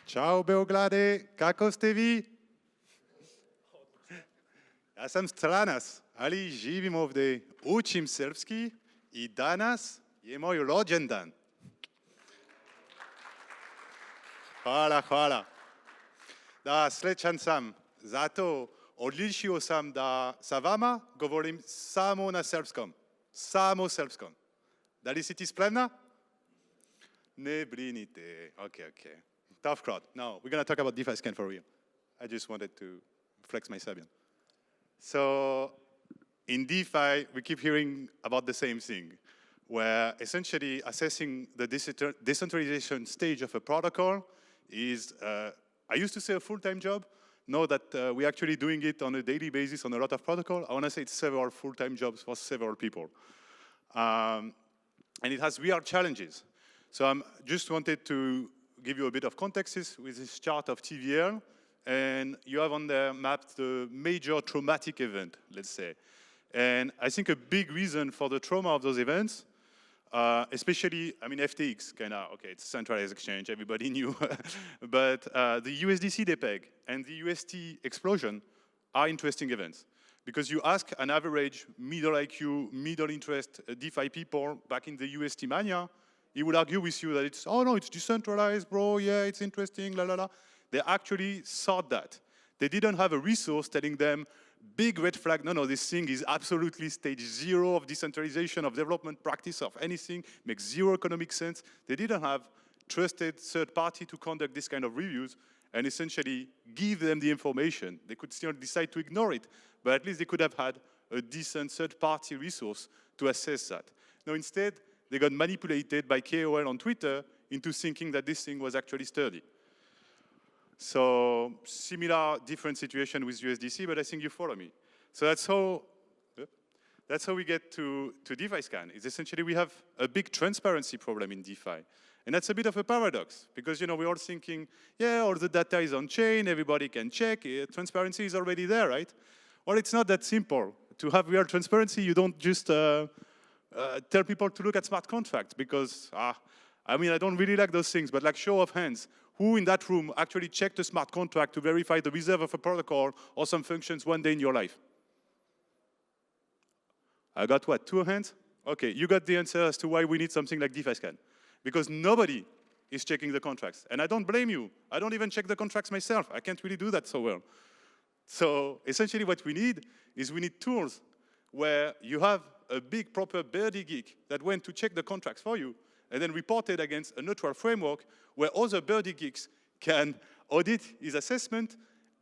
Ciao Beograde, kako ste vi? Ja sam stranac, ali živim ovdje, učim srpski i danas je moj rođendan. Hvala, hvala. Da, srećan sam, zato odlučio sam da sa vama govorim samo na srpskom. Samo srpskom. Da li si ti spremna? Ne brinite. Okay. Tough crowd. No, we're going to talk about DeFiScan for real. I just wanted to flex my Serbian. So in DeFi, we keep hearing about the same thing, where essentially assessing the decentralization stage of a protocol is, I used to say a full-time job. Now that we're actually doing it on a daily basis on a lot of protocol, I want to say it's several full-time jobs for several people. And it has real challenges. So I just wanted to give you a bit of context with this chart of TVL. And you have on there mapped the major traumatic event, let's say. And I think a big reason for the trauma of those events, especially, I mean, FTX, kind of, okay, it's a centralized exchange, everybody knew. But the USDC depeg and the UST explosion are interesting events. Because you ask an average middle IQ, middle interest DeFi people back in the UST mania, he would argue with you that it's, oh no, it's decentralized, bro, yeah, it's interesting, la la la. They actually thought that. They didn't have a resource telling them, big red flag, no, this thing is absolutely stage 0 of decentralization, of development practice, of anything, makes zero economic sense. They didn't have trusted third party to conduct this kind of reviews and essentially give them the information. They could still decide to ignore it, but at least they could have had a decent third party resource to assess that. Now instead, they got manipulated by KOL on Twitter into thinking that this thing was actually sturdy. So similar, different situation with USDC, but I think you follow me. So that's how we get to DeFiScan. It's essentially we have a big transparency problem in DeFi. And that's a bit of a paradox, because we're all thinking, yeah, all the data is on chain, everybody can check, transparency is already there, right? Well, it's not that simple. To have real transparency, you don't just tell people to look at smart contracts, because, I mean, I don't really like those things, but like show of hands, who in that room actually checked a smart contract to verify the reserve of a protocol or some functions one day in your life? I got what, 2 hands? Okay, you got the answer as to why we need something like DeFiScan. Because nobody is checking the contracts. And I don't blame you. I don't even check the contracts myself. I can't really do that so well. So essentially what we need is we need tools where you have a big proper birdie geek that went to check the contracts for you and then reported against a neutral framework where other birdie geeks can audit his assessment,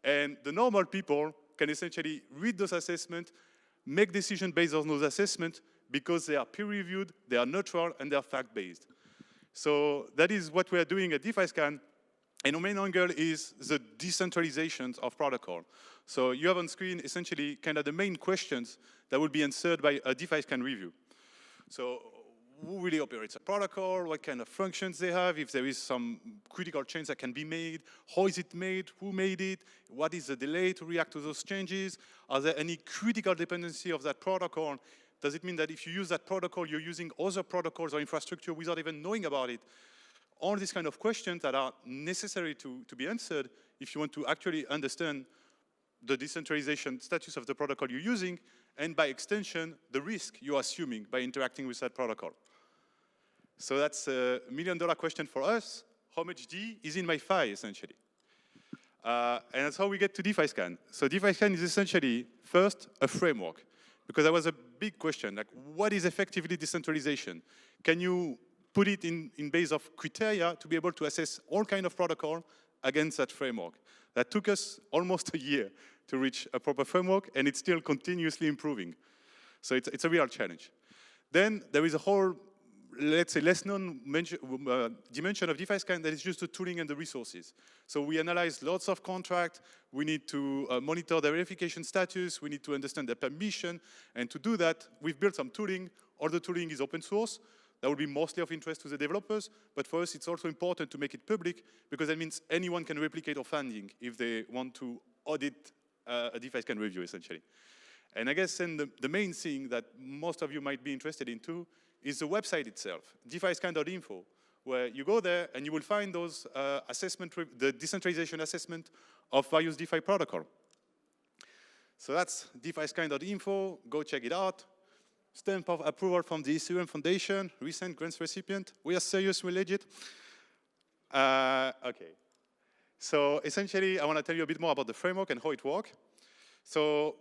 and the normal people can essentially read those assessments, make decisions based on those assessments because they are peer-reviewed, they are neutral, and they are fact-based. So that is what we are doing at DeFiScan, and our main angle is the decentralization of protocol. So you have on screen essentially kind of the main questions that will be answered by a DeFiScan review. So who really operates a protocol, what kind of functions they have, if there is some critical change that can be made, how is it made, who made it, what is the delay to react to those changes, are there any critical dependency of that protocol? Does it mean that if you use that protocol, you're using other protocols or infrastructure without even knowing about it? All these kind of questions that are necessary to be answered if you want to actually understand the decentralization status of the protocol you're using, and by extension, the risk you're assuming by interacting with that protocol. So that's a $1 million question for us. How much D is in my phi, essentially? And that's how we get to DeFiScan. So DeFiScan is essentially, first, a framework. Because that was a big question, like what is effectively decentralization? Can you put it in base of criteria to be able to assess all kind of protocol against that framework? That took us almost a year to reach a proper framework, and it's still continuously improving. So it's a real challenge. Then there is a whole, let's say, less known dimension of DeFiScan that is just the tooling and the resources. So we analyze lots of contracts. We need to monitor the verification status. We need to understand the permission. And to do that, we've built some tooling. All the tooling is open source. That will be mostly of interest to the developers. But for us, it's also important to make it public, because that means anyone can replicate our finding if they want to audit a DeFiScan review, essentially. And I guess then the main thing that most of you might be interested in too is the website itself, DeFiScan.info, where you go there and you will find those the decentralization assessment of various DeFi protocol. So that's DeFiScan.info, go check it out. Stamp of approval from the Ethereum Foundation, recent grants recipient. We are serious, we're legit. Okay. So essentially, I want to tell you a bit more about the framework and how it works. So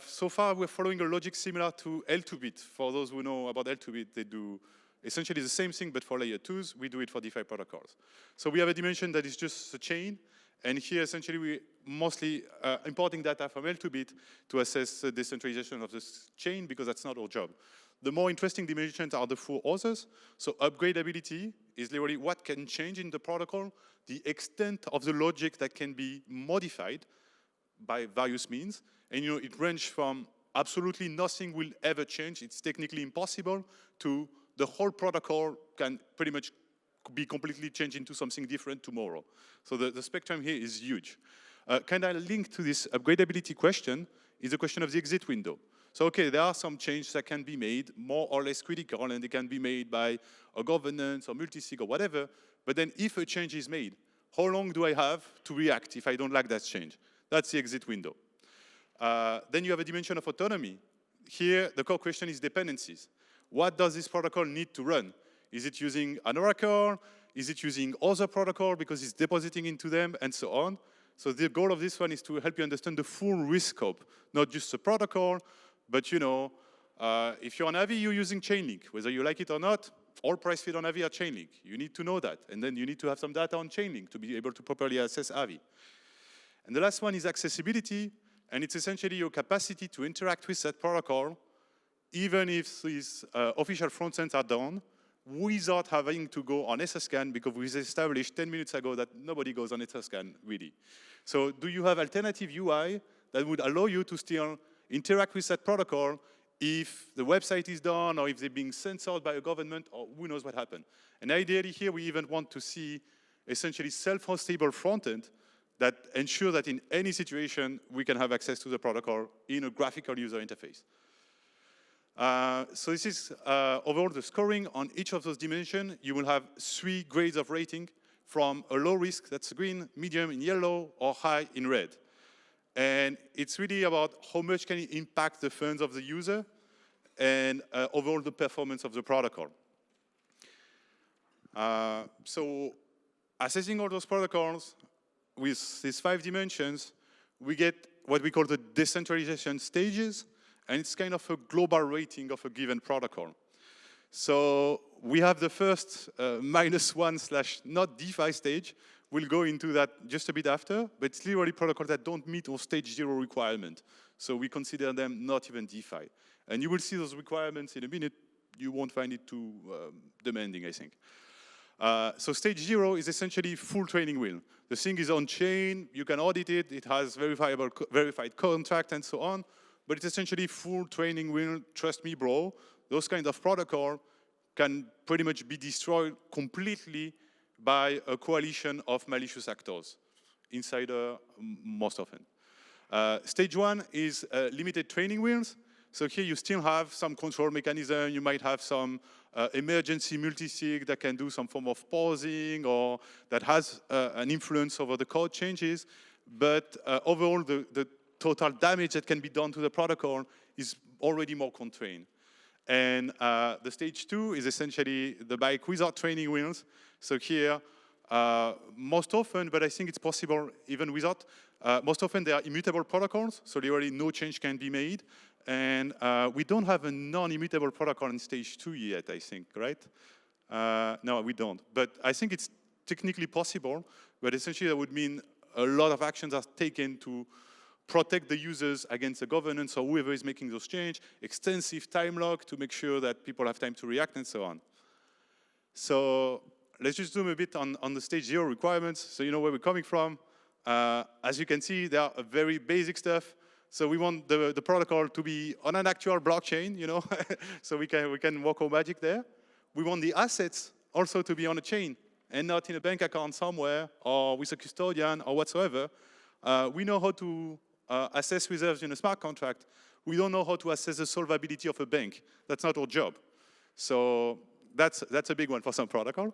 so far, we're following a logic similar to L2Bit. For those who know about L2Bit, they do essentially the same thing, but for layer 2s, we do it for DeFi protocols. So we have a dimension that is just a chain, and here, essentially, we mostly importing data from L2Bit to assess the decentralization of this chain, because that's not our job. The more interesting dimensions are the 4 others. So upgradability is literally what can change in the protocol, the extent of the logic that can be modified by various means. And it ranges from absolutely nothing will ever change, it's technically impossible, to the whole protocol can pretty much be completely changed into something different tomorrow. So the spectrum here is huge. Kind of linked to this upgradability question is the question of the exit window. So okay, there are some changes that can be made, more or less critical, and they can be made by a governance or multisig or whatever, but then if a change is made, how long do I have to react if I don't like that change? That's the exit window. Then you have a dimension of autonomy. Here, the core question is dependencies. What does this protocol need to run? Is it using an oracle? Is it using other protocol because it's depositing into them, and so on? So the goal of this one is to help you understand the full risk scope, not just the protocol, but if you're on Avi, you're using Chainlink. Whether you like it or not, all price feed on Avi are Chainlink. You need to know that. And then you need to have some data on Chainlink to be able to properly assess Avi. And the last one is accessibility, and it's essentially your capacity to interact with that protocol, even if these official front ends are down, without having to go on DeFiScan, because we established 10 minutes ago that nobody goes on DeFiScan, really. So do you have alternative UI that would allow you to still interact with that protocol if the website is down, or if they're being censored by a government, or who knows what happened? And ideally here, we even want to see essentially self-hostable front-end that ensure that in any situation, we can have access to the protocol in a graphical user interface. So this is overall the scoring on each of those dimensions. You will have 3 grades of rating, from a low risk, that's green, medium in yellow, or high in red. And it's really about how much can it impact the funds of the user and overall the performance of the protocol. So assessing all those protocols with these 5 dimensions, we get what we call the decentralization stages, and it's kind of a global rating of a given protocol. So we have the first -1/not DeFi stage. We'll go into that just a bit after, but it's literally protocols that don't meet our stage 0 requirement. So we consider them not even DeFi. And you will see those requirements in a minute. You won't find it too demanding, I think. So stage 0 is essentially full training wheel. The thing is on chain, you can audit it, it has verified contract and so on, but it's essentially full training wheel, trust me bro. Those kind of protocol can pretty much be destroyed completely by a coalition of malicious actors, insider most often. Stage 1 is limited training wheels. So here you still have some control mechanism. You might have some emergency multisig that can do some form of pausing, or that has an influence over the code changes. But overall, the total damage that can be done to the protocol is already more constrained. And the stage 2 is essentially the bike without training wheels. So here, most often, but I think it's possible even without, most often they are immutable protocols, so literally no change can be made. And we don't have a non-immutable protocol in stage 2 yet, I think, right? No, we don't. But I think it's technically possible, but essentially that would mean a lot of actions are taken to protect the users against the governance or whoever is making those changes, extensive time lock to make sure that people have time to react and so on. So let's just zoom a bit on the stage 0 requirements so you know where we're coming from. As you can see, they are very basic stuff. So we want the protocol to be on an actual blockchain, so we can work our magic there. We want the assets also to be on a chain and not in a bank account somewhere or with a custodian or whatsoever. We know how to assess reserves in a smart contract. We don't know how to assess the solvability of a bank. That's not our job. So that's a big one for some protocol.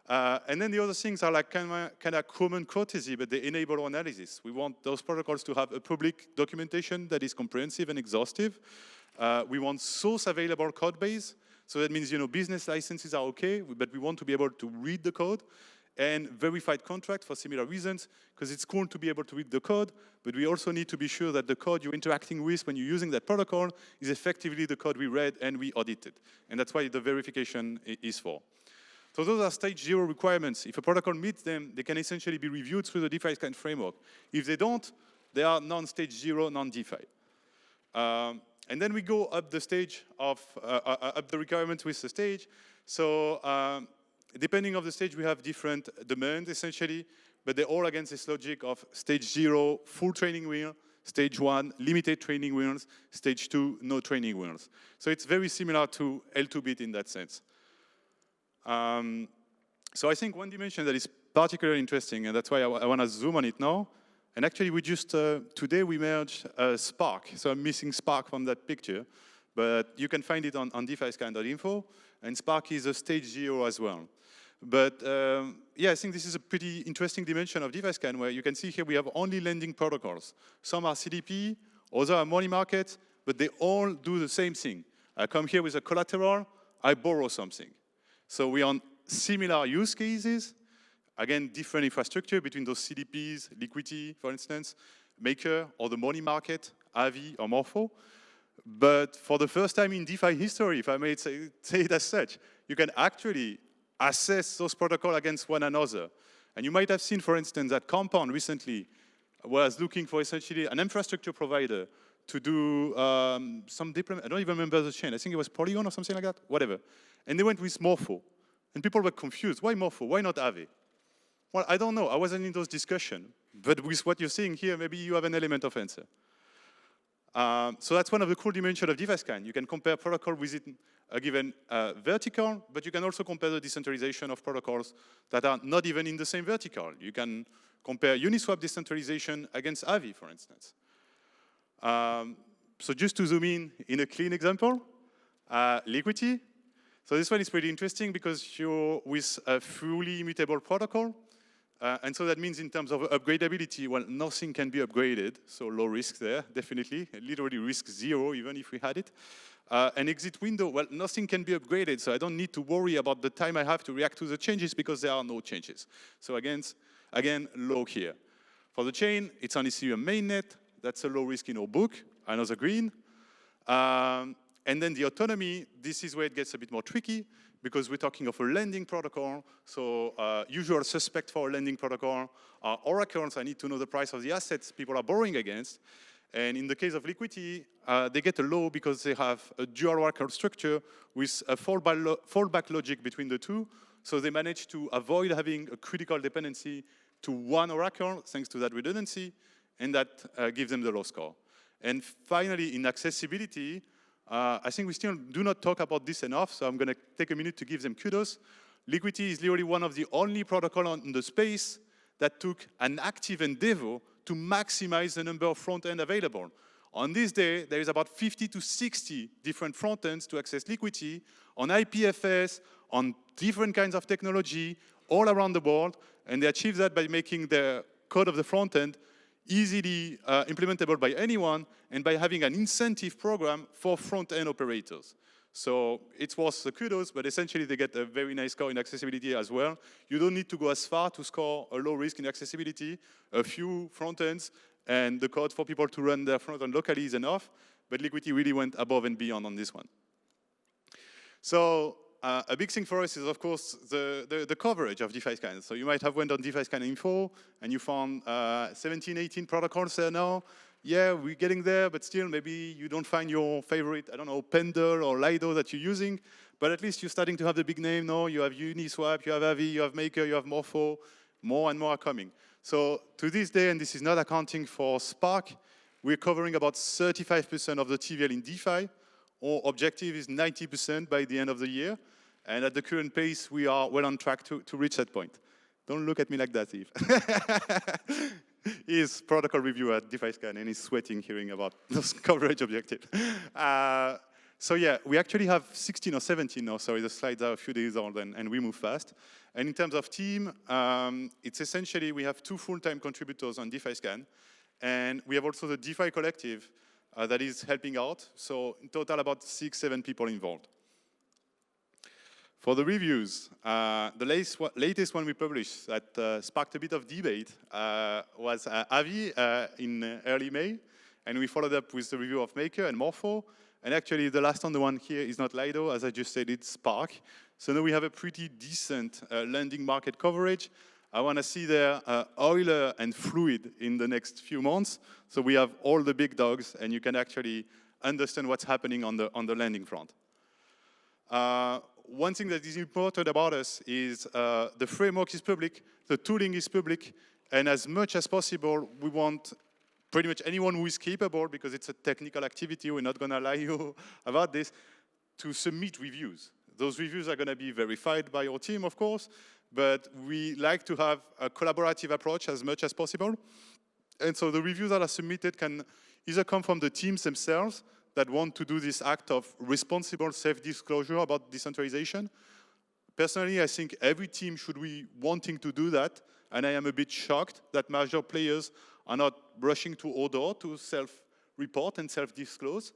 And then the other things are like kind of common courtesy, but they enable analysis. We want those protocols to have a public documentation that is comprehensive and exhaustive. We want source available code base. So that means, business licenses are okay, but we want to be able to read the code, and verified contract for similar reasons, because it's cool to be able to read the code, but we also need to be sure that the code you're interacting with when you're using that protocol is effectively the code we read and we audited. And that's why the verification is for. So those are stage 0 requirements. If a protocol meets them, they can essentially be reviewed through the DeFiScan framework. If they don't, they are non-stage 0, non-DeFi. And then we go up the stage of, up the requirements with the stage. So depending on the stage, we have different demands, essentially, but they're all against this logic of stage 0, full training wheel, stage 1, limited training wheels, stage 2, no training wheels. So it's very similar to L2-bit in that sense. So I think one dimension that is particularly interesting, and that's why I want to zoom on it now, and actually we just, today we merged Spark, so I'm missing Spark from that picture, but you can find it on DeFiScan.info, and Spark is a stage 0 as well. But yeah, I think this is a pretty interesting dimension of DeFiScan, where you can see here we have only lending protocols. Some are CDP, others are money market, but they all do the same thing. I come here with a collateral, I borrow something. So we are on similar use cases, again, different infrastructure between those CDPs, Liquidity, for instance, Maker, or the money market, Avi, or Morpho. But for the first time in DeFi history, if I may say it as such, you can actually assess those protocols against one another. And you might have seen, for instance, that Compound recently was looking for essentially an infrastructure provider to do some deployment. I don't even remember the chain. I think it was Polygon or something like that, whatever. And they went with Morpho. And people were confused. Why Morpho? Why not Aave? Well, I don't know. I wasn't in those discussions. But with what you're seeing here, maybe you have an element of answer. So that's one of the cool dimensions of DeFiScan. You can compare protocol within a given vertical, but you can also compare the decentralization of protocols that are not even in the same vertical. You can compare Uniswap decentralization against Avi, for instance. So just to zoom in a clean example, Liquidity. So this one is pretty interesting because you're with a fully immutable protocol. And so that means in terms of upgradability, well, nothing can be upgraded. So low risk there, definitely. Literally risk 0, even if we had it. An exit window, well, nothing can be upgraded. So I don't need to worry about the time I have to react to the changes because there are no changes. So again, low here. For the chain, it's on Ethereum mainnet. That's a low risk in our book. Another green. And then the autonomy, this is where it gets a bit more tricky because we're talking of a lending protocol. So usual suspect for a lending protocol are oracles. I need to know the price of the assets people are borrowing against. And in the case of Liquidity, they get a low because they have a dual oracle structure with a fallback logic between the two. So they manage to avoid having a critical dependency to one oracle thanks to that redundancy, and that gives them the low score. And finally, in accessibility, I think we still do not talk about this enough, so I'm going to take a minute to give them kudos. Liquidity is literally one of the only protocols in the space that took an active endeavor to maximize the number of front-end available. On this day, there is about 50 to 60 different front-ends to access Liquidity on IPFS, on different kinds of technology, all around the world, and they achieve that by making the code of the front-end easily implementable by anyone, and by having an incentive program for front-end operators. So it's worth the kudos, but essentially they get a very nice score in accessibility as well. You don't need to go as far to score a low risk in accessibility. A few front-ends and the code for people to run their front-end locally is enough, but Liquidity really went above and beyond on this one. So a big thing for us is, of course, the coverage of DeFiScan. So you might have went on DeFiScan info and you found 17, 18 protocols there now. Yeah, we're getting there, but still maybe you don't find your favorite, I don't know, Pendle or Lido that you're using, but at least you're starting to have the big name now. You have Uniswap, you have Avi, you have Maker, you have Morpho. More and more are coming. So to this day, and this is not accounting for Spark, we're covering about 35% of the TVL in DeFi. Our objective is 90% by the end of the year. And at the current pace, we are well on track to reach that point. Don't look at me like that, Eve. He's protocol reviewer at DeFiScan, and he's sweating hearing about those coverage objectives. So yeah, we actually have 16 or 17 now. Sorry, the slides are a few days old and we move fast. And in terms of team, it's essentially we have 2 full-time contributors on DeFiScan. And we have also the DeFiCollective that is helping out. So in total, about 6-7 people involved. For the reviews, the latest one we published that sparked a bit of debate was Avi in early May. And we followed up with the review of Maker and Morpho. And actually, the last on the one here is not Lido, as I just said, it's Spark. So now we have a pretty decent lending market coverage. I want to see there Euler and Fluid in the next few months. So we have all the big dogs, and you can actually understand what's happening on the lending front. One thing that is important about us is the framework is public, the tooling is public, and as much as possible, we want pretty much anyone who is capable, because it's a technical activity, we're not going to lie you about this, to submit reviews. Those reviews are going to be verified by your team, of course, but we like to have a collaborative approach as much as possible. And so the reviews that are submitted can either come from the teams themselves that want to do this act of responsible self-disclosure about decentralization. Personally, I think every team should be wanting to do that, and I am a bit shocked that major players are not rushing to order to self-report and self-disclose,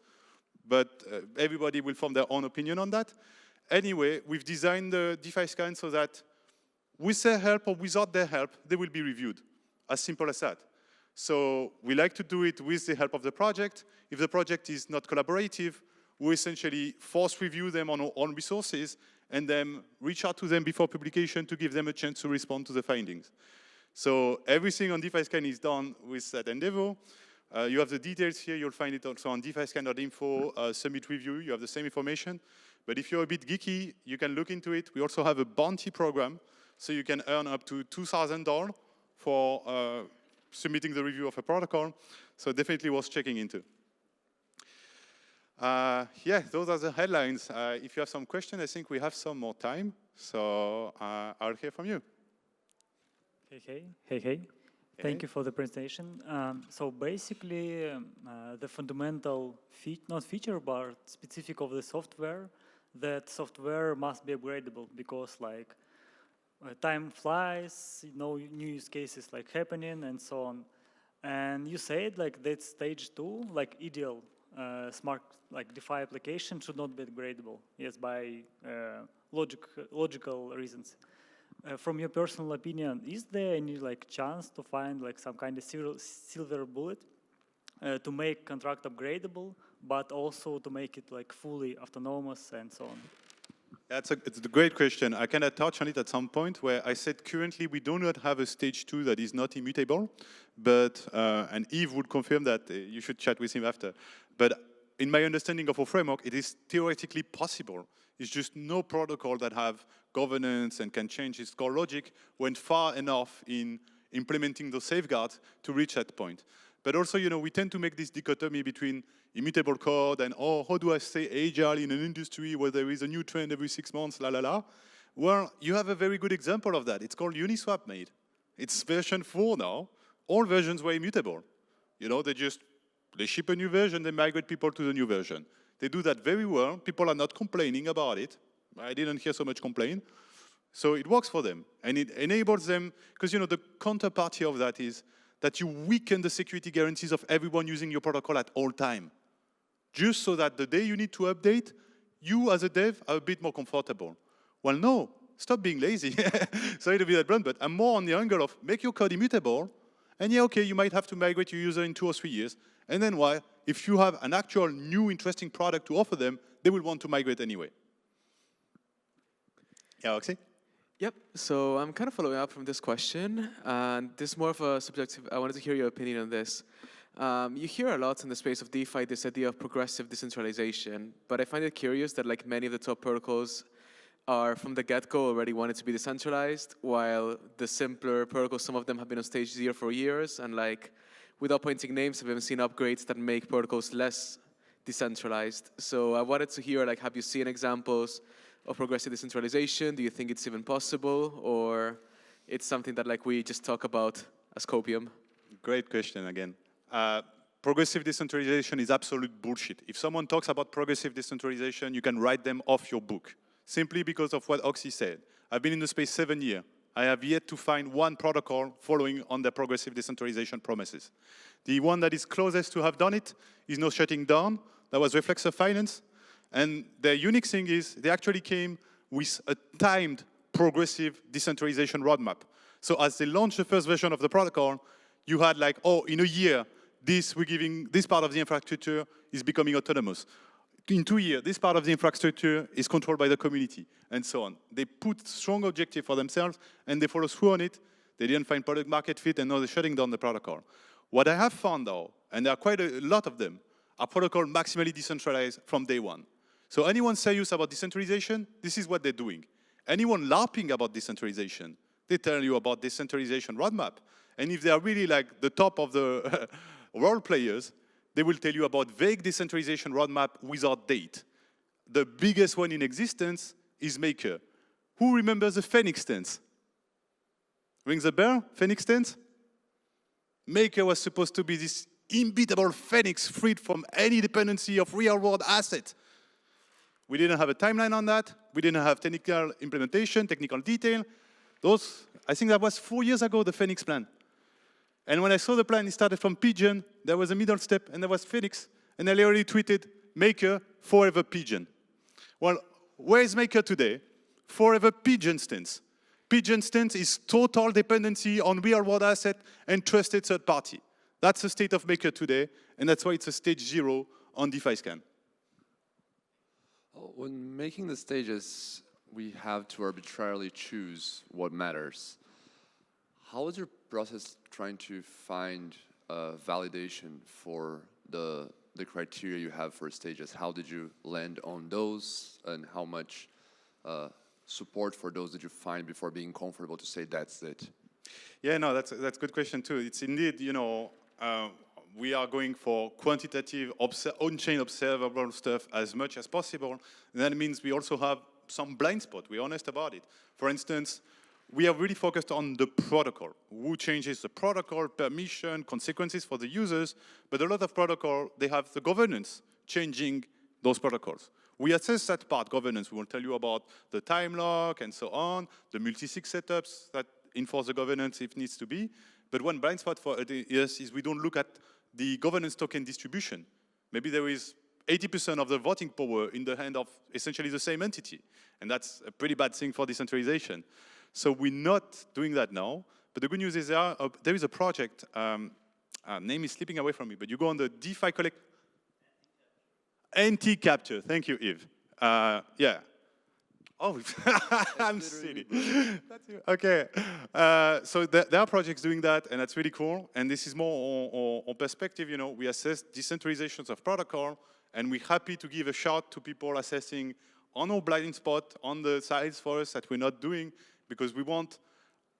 but everybody will form their own opinion on that. Anyway, we've designed the DeFiScan so that with their help or without their help, they will be reviewed. As simple as that. So we like to do it with the help of the project. If the project is not collaborative, we essentially force review them on our own resources and then reach out to them before publication to give them a chance to respond to the findings. So everything on DeFiScan is done with that endeavor. You have the details here. You'll find it also on DeFiScan.info, submit review. You have the same information. But if you're a bit geeky, you can look into it. We also have a bounty program, so you can earn up to $2,000 for submitting the review of a protocol. So definitely worth checking into. Yeah, those are the headlines. If you have some questions, I think we have some more time. So I'll hear from you. Hey. Thank you for the presentation. So basically, the fundamental, not feature, but specific of the software, that software must be upgradable because like time flies, new use cases like happening and so on. And you said like that stage 2, like ideal smart like DeFi application should not be upgradable, yes, by logical reasons. From your personal opinion, is there any like chance to find like some kind of silver bullet to make contract upgradable, but also to make it like fully autonomous and so on? It's a great question. I kind of touched on it at some point where I said currently we do not have a stage 2 that is not immutable, but, and Yves would confirm that, you should chat with him after. But in my understanding of our framework, it is theoretically possible. It's just no protocol that have governance and can change its core logic went far enough in implementing those safeguards to reach that point. But also, we tend to make this dichotomy between immutable code and, oh, how do I stay agile in an industry where there is a new trend every 6 months, la. Well, you have a very good example of that. It's called Uniswap made. It's version 4 now. All versions were immutable. They ship a new version, they migrate people to the new version. They do that very well. People are not complaining about it. I didn't hear so much complaint. So it works for them. And it enables them, because the counterparty of that is that you weaken the security guarantees of everyone using your protocol at all time. Just so that the day you need to update, you as a dev are a bit more comfortable. Well, no, stop being lazy. Sorry to be that blunt, but I'm more on the angle of make your code immutable, and yeah, okay, you might have to migrate your user in 2 or 3 years, and then why? If you have an actual new interesting product to offer them, they will want to migrate anyway. Yeah, Oxy? Yep, so I'm kind of following up from this question, and this is more of a subjective, I wanted to hear your opinion on this. You hear a lot in the space of DeFi this idea of progressive decentralization, but I find it curious that like many of the top protocols are from the get-go already wanted to be decentralized, while the simpler protocols, some of them have been on stage 0 for years, and like without pointing names, I've even seen upgrades that make protocols less decentralized. So I wanted to hear, like, have you seen examples of progressive decentralization? Do you think it's even possible, or it's something that like we just talk about as copium? Great question again. progressive decentralization is absolute bullshit. If someone talks about progressive decentralization, you can write them off your book, simply because of what Oxy said. I've been in the space 7 years. I have yet to find one protocol following on the progressive decentralization promises. The one that is closest to have done it is now shutting down. That was Reflexive Finance. And the unique thing is they actually came with a timed progressive decentralization roadmap. So as they launched the first version of the protocol, you had like, oh, in a year, we're giving this part of the infrastructure is becoming autonomous. In 2 years, this part of the infrastructure is controlled by the community, and so on. They put strong objective for themselves, and they follow through on it. They didn't find product market fit, and now they're shutting down the protocol. What I have found, though, and there are quite a lot of them, are protocol maximally decentralized from day one. So anyone serious about decentralization, this is what they're doing. Anyone LARPing about decentralization, they tell you about decentralization roadmap. And if they are really like the top of the role players, they will tell you about vague decentralization roadmap without date. The biggest one in existence is Maker. Who remembers the Phoenix dance? Rings a bell? Phoenix dance? Maker was supposed to be this unbeatable phoenix freed from any dependency of real-world asset. We didn't have a timeline on that. We didn't have technical implementation, technical detail. I think that was 4 years ago, the Phoenix plan. And when I saw the plan, it started from Pigeon, there was a middle step, and there was Phoenix. And I literally tweeted, Maker, forever Pigeon. Well, where is Maker today? Forever Pigeon stance. Pigeon stance is total dependency on real-world asset and trusted third party. That's the state of Maker today, and that's why it's a stage 0 on DeFiScan. When making the stages, we have to arbitrarily choose what matters. How is your process trying to find validation for the criteria you have for stages? How did you land on those, and how much support for those did you find before being comfortable to say that's it? Yeah, no, that's a good question too. It's indeed, you know, we are going for quantitative, on-chain observable stuff as much as possible. And that means we also have some blind spot. We're honest about it. For instance, we are really focused on the protocol. Who changes the protocol, permission, consequences for the users. But a lot of protocol, they have the governance changing those protocols. We assess that part, governance. We will tell you about the time lock and so on, the multi-sig setups that enforce the governance if needs to be. But one blind spot for us is we don't look at the governance token distribution. Maybe there is 80% of the voting power in the hand of essentially the same entity. And that's a pretty bad thing for decentralization. So we're not doing that now. But the good news is there is a project, name is slipping away from me, but you go on the DeFiCollective. Anti-capture, thank you, Yves. Yeah. Oh, I'm silly. That's you. Okay. So there are projects doing that, and that's really cool. And this is more on perspective. You know, we assess decentralizations of protocol, and we're happy to give a shout to people assessing on our blind spot on the sides for us that we're not doing, because we want.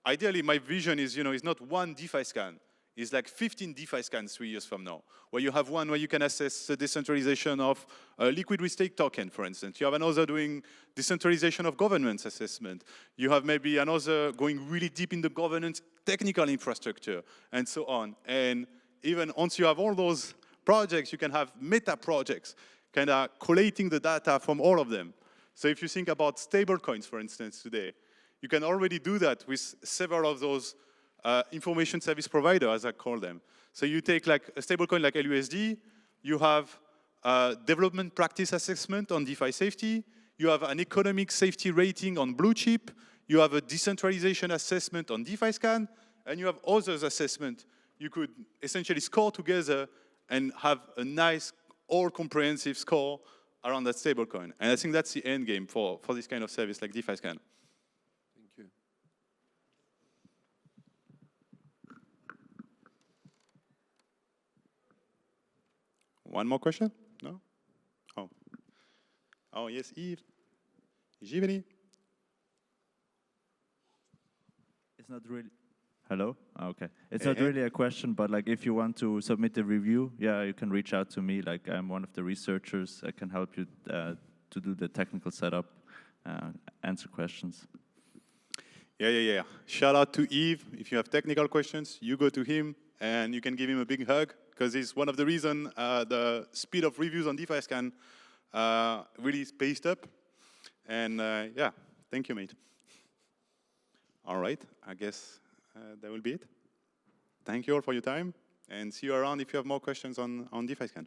Ideally, my vision is, you know, it's not one DeFiScan. It's like 15 DeFiScans 3 years from now, where you have one where you can assess the decentralization of a liquid with stake token, for instance. You have another doing decentralization of governance assessment. You have maybe another going really deep in the governance technical infrastructure, and so on. And even once you have all those projects, you can have meta projects, kind of collating the data from all of them. So if you think about stablecoins, for instance, today, you can already do that with several of those information service provider, as I call them. So you take like a stablecoin like LUSD, you have development practice assessment on DeFi safety, you have an economic safety rating on Blue Chip, you have a decentralization assessment on DeFiScan, and you have others assessment. You could essentially score together and have a nice, all-comprehensive score around that stablecoin. And I think that's the end game for this kind of service like DeFiScan. One more question? No? Oh. Oh, yes, Yves. Giveni. It's not really. Hello? Okay. It's not really a question, but like if you want to submit a review, yeah, you can reach out to me. Like I'm one of the researchers. I can help you to do the technical setup, answer questions. Yeah. Shout out to Yves. If you have technical questions, you go to him and you can give him a big hug. because it's one of the reasons the speed of reviews on DeFiScan really spaced up. And yeah, thank you, mate. All right, I guess that will be it. Thank you all for your time, and see you around if you have more questions on DeFiScan.